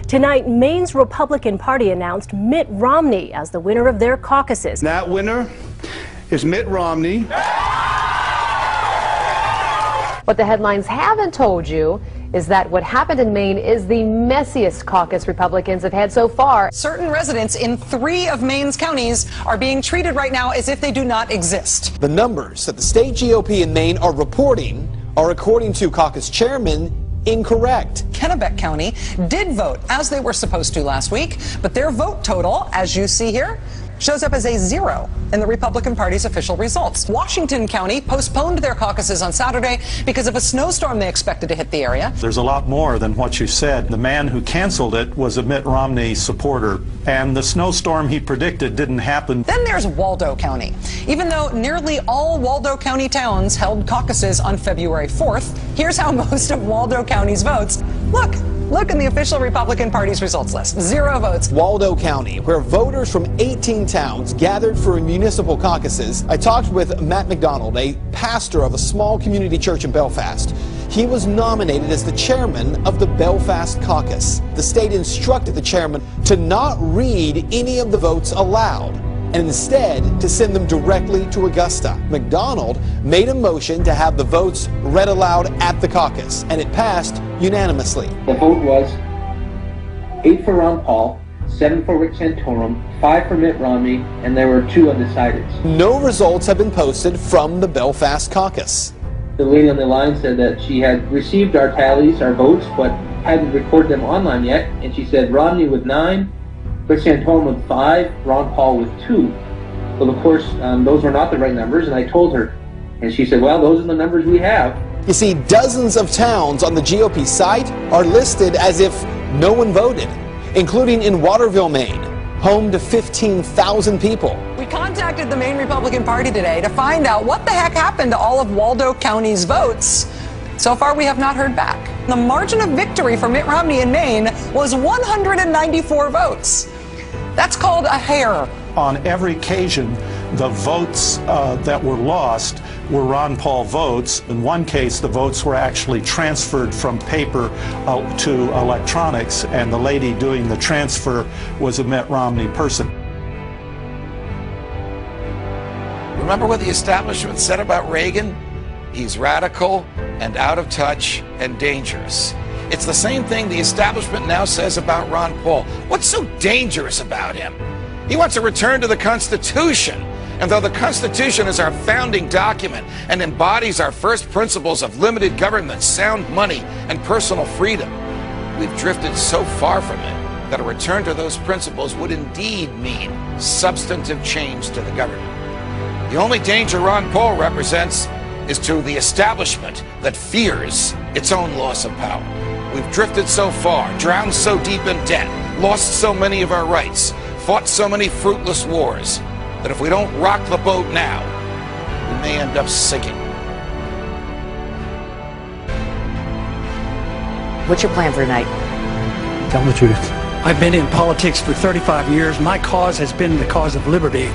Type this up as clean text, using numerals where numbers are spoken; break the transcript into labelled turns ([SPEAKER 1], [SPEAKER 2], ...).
[SPEAKER 1] Tonight, Maine's Republican Party announced Mitt Romney as the winner of their caucuses.
[SPEAKER 2] That winner is Mitt Romney.
[SPEAKER 3] What the headlines haven't told you is that what happened in Maine is the messiest caucus Republicans have had so far.
[SPEAKER 4] Certain residents in 3 of Maine's counties are being treated right now as if they do not exist.
[SPEAKER 5] The numbers that the state GOP in Maine are reporting are, according to caucus chairman, incorrect.
[SPEAKER 4] Kennebec County did vote as they were supposed to last week, but their vote total, as you see here, shows up as a 0 in the Republican Party's official results. Washington County postponed their caucuses on Saturday because of a snowstorm they expected to hit the area.
[SPEAKER 6] There's a lot more than what you said. The man who canceled it was a Mitt Romney supporter, and the snowstorm he predicted didn't happen.
[SPEAKER 4] Then there's Waldo County. Even though nearly all Waldo County towns held caucuses on February 4th, here's how most of Waldo County's votes look. Look in the official Republican Party's results list. 0 votes.
[SPEAKER 5] Waldo County, where voters from 18 towns gathered for municipal caucuses. I talked with Matt McDonald, a pastor of a small community church in Belfast. He was nominated as the chairman of the Belfast caucus. The state instructed the chairman to not read any of the votes aloud, and instead to send them directly to Augusta. McDonald made a motion to have the votes read aloud at the caucus, and it passed unanimously.
[SPEAKER 7] The vote was 8 for Ron Paul, 7 for Rick Santorum, 5 for Mitt Romney, and there were 2 undecided.
[SPEAKER 5] No results have been posted from the Belfast caucus.
[SPEAKER 7] The lady on the line said that she had received our tallies, our votes, but hadn't recorded them online yet, and she said Romney with 9, Rick Santorum with 5, Ron Paul with 2. Well, of course, those were not the right numbers, and I told her. And she said, well, those are the numbers we have.
[SPEAKER 5] You see, dozens of towns on the GOP site are listed as if no one voted, including in Waterville, Maine, home to 15,000 people.
[SPEAKER 4] We contacted the Maine Republican Party today to find out what the heck happened to all of Waldo County's votes. So far, we have not heard back. The margin of victory for Mitt Romney in Maine was 194 votes. That's called a hair.
[SPEAKER 6] On every occasion, the votes that were lost were Ron Paul votes. In one case, the votes were actually transferred from paper to electronics, and the lady doing the transfer was a Mitt Romney person.
[SPEAKER 8] Remember what the establishment said about Reagan? He's radical and out of touch and dangerous. It's the same thing the establishment now says about Ron Paul. What's so dangerous about him? He wants a return to the Constitution. And though the Constitution is our founding document and embodies our first principles of limited government, sound money, and personal freedom, we've drifted so far from it that a return to those principles would indeed mean substantive change to the government. The only danger Ron Paul represents is to the establishment that fears its own loss of power. We've drifted so far, drowned so deep in debt, lost so many of our rights, fought so many fruitless wars, that if we don't rock the boat now, we may end up sinking.
[SPEAKER 3] What's your plan for tonight?
[SPEAKER 9] Tell the truth. I've been in politics for 35 years. My cause has been the cause of liberty.